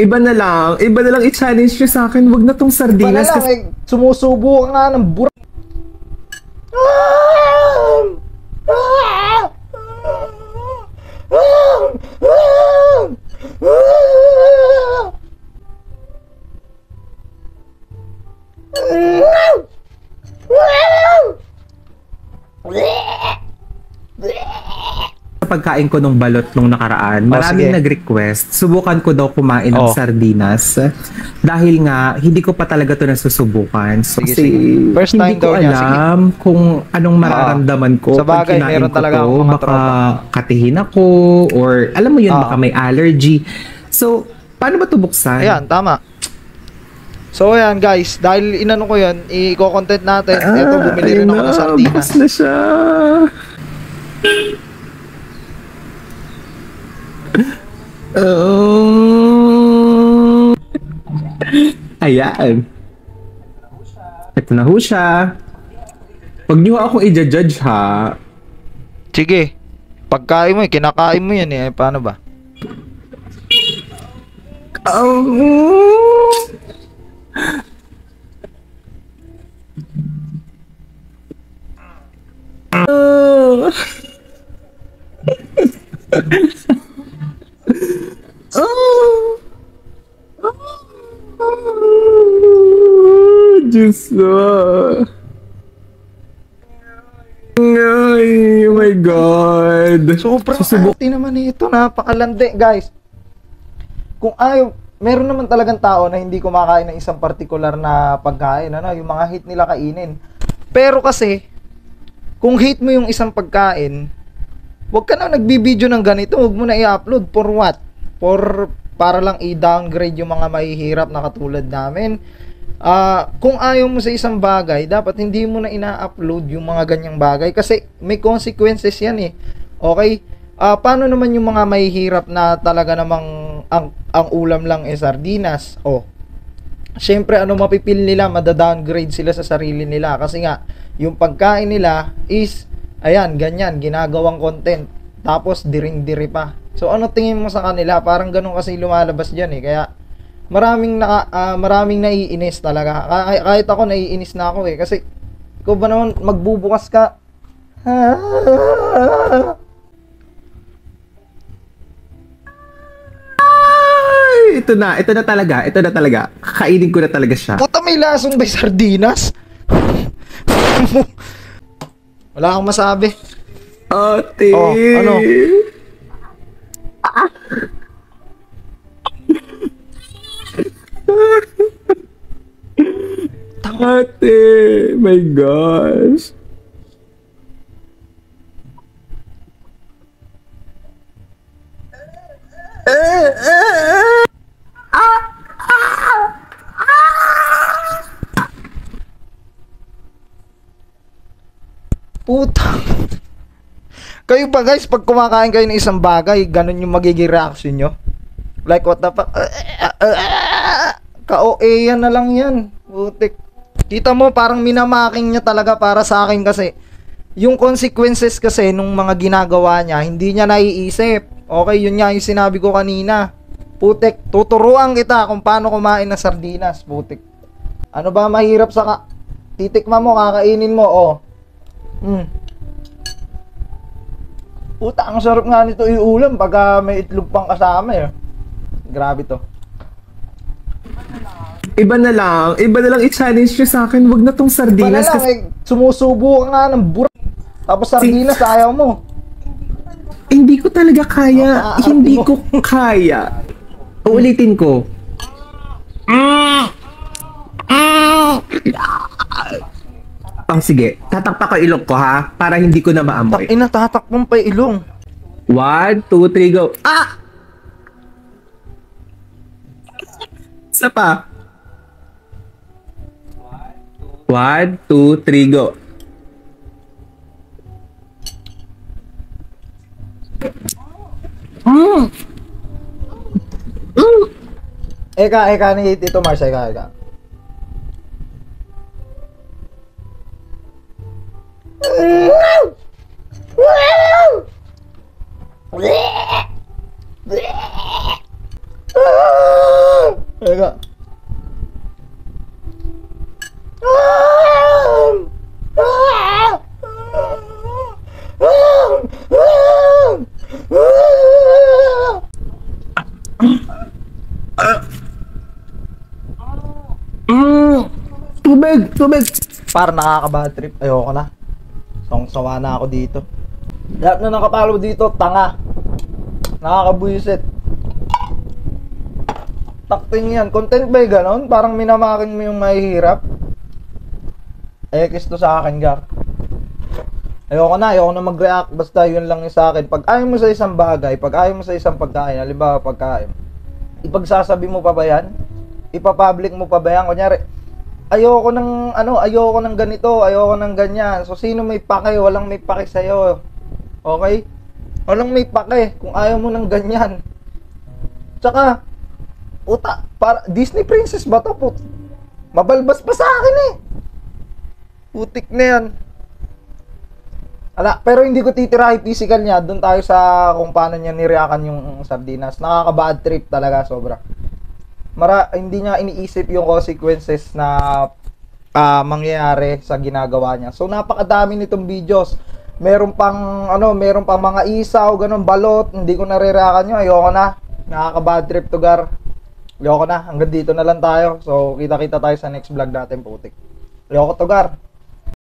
Iba na lang i-challenge nyo sa akin. Wag na tong Iba na sardinas. lang, sumusubo ka nga ng burak. Pagkain ko nung balot nung nakaraan, maraming sige. nag-request, subukan ko daw kumain ng Oh. sardinas. Dahil nga, hindi ko pa talaga to nasusubukan. So, Sige, kasi sige. First time hindi ko daw niya, alam kung anong mararamdaman ko Sa pag bagay, kinain meron ko talaga to. akong mga Baka katihin ako, or alam mo yun, baka may allergy. So, paano ba ito buksan? Ayan, tama. So ayan guys, dahil inano ko yan, i-content natin. Ito, bumili rin ayun ako ng na, sardinas. bukas na siya. Ayan. Ito na ho siya. Huwag niyo akong i-judge ha. Sige. Pagkain mo, kinakain mo yan eh. Paano ba? Diyos ko. Ay, oh my God. Sobrang Susubok. arte naman ito. Napakalandi guys. Kung ayaw, meron naman talagang tao na hindi kumakain ng isang particular na pagkain. Ano, yung mga hate nila kainin. Pero kasi, kung hate mo yung isang pagkain, wag ka na nagbibideo ng ganito. Wag mo na i-upload. For what? Para lang i-downgrade yung mga mahihirap na katulad namin. Kung ayaw mo sa isang bagay, dapat hindi mo na ina-upload yung mga ganyang bagay kasi may consequences yan eh. Okay? Paano naman yung mga mahihirap na talaga namang ang ulam lang eh sardinas? Syempre ano mapipil nila, madadowngrade sila sa sarili nila kasi nga yung pagkain nila is ayan, ganyan, ginagawang content. Tapos diring-diri pa. So ano tingin mo sa kanila? Parang ganun kasi lumalabas diyan eh. Kaya maraming naiinis talaga. Kahit ako naiinis na ako eh kasi ko ba naman magbubukas ka. Ay, ito na talaga. Kakainin ko na talaga siya. Puta, may lasong ba sardinas? Wala akong masabi. Ate. Ano? Ate, my gosh. Puta. Kayo ba guys, pag kumakain kayo ng isang bagay, ganun yung magiging reaction nyo? Like what the fuck? Ka-OA yan na lang yan. Putik. Kita mo, parang minamaking niya talaga para sa akin kasi yung consequences kasi nung mga ginagawa niya, hindi niya naiisip. Okay, yun nga yung sinabi ko kanina. Putik, tuturuan kita kung paano kumain ng sardinas. Putik. Ano ba mahirap sa titikman mo, kakainin mo, Puta, ang sarap nga nito iulam pag may itlog pang kasama eh. Grabe to. Iba na lang i-challenge nyo sa akin. Wag na tong Iba na sardinas. lang, sumusubo ka nga ng burak. Tapos sardinas, ayaw mo. Hindi ko talaga kaya. Arte Hindi mo. ko kaya. Uulitin ko. Sige. Tatakpa ko ilong ko ha. Para hindi ko na maamoy. Inatatakpon pa yung ilong. 1, 2, 3, go. Isa pa. 1, 2, 3, go. Eka ni Tito Mars, eka. Teka. Tubig! Tubig! Para nakaka-bad trip. Ayoko na. Sawa na ako dito. Lahat na nakapalo dito, tanga. Nakakabuisit. Takting yan. Content ba yung ganon? Parang minamakin mo yung mahihirap. Ekis to sa akin, Gar. Ayoko na mag-react. Basta yun lang yung sa akin. Pag ayaw mo sa isang bagay, pag ayaw mo sa isang pagkain, halimbawa pagkain, ipagsasabi mo pa ba yan? Ipapublic mo pa ba yan? Kunyari, ayoko ng ganito, ayoko ng ganyan. So, sino may pake? Walang may pake sa'yo. Okay? Walang may pake kung ayaw mo ng ganyan. Tsaka, para Disney princess ba to? Mabalbas pa sa akin eh. Putik na yan. Pero hindi ko titirahin physical niya. Doon tayo sa kung paano niya nireakan yung sardinas. Nakaka-bad trip talaga, sobra. Hindi niya iniisip yung consequences na mangyayari sa ginagawa niya. So napakadami nitong videos. Meron pang mga isaw, ganun, balot, hindi ko narereakan yun. Ayoko na. Nakaka-bad trip to, Gar. Ayoko na. Hanggang dito na lang tayo. So kita-kita tayo sa next vlog natin, putik. Ayoko to, Gar.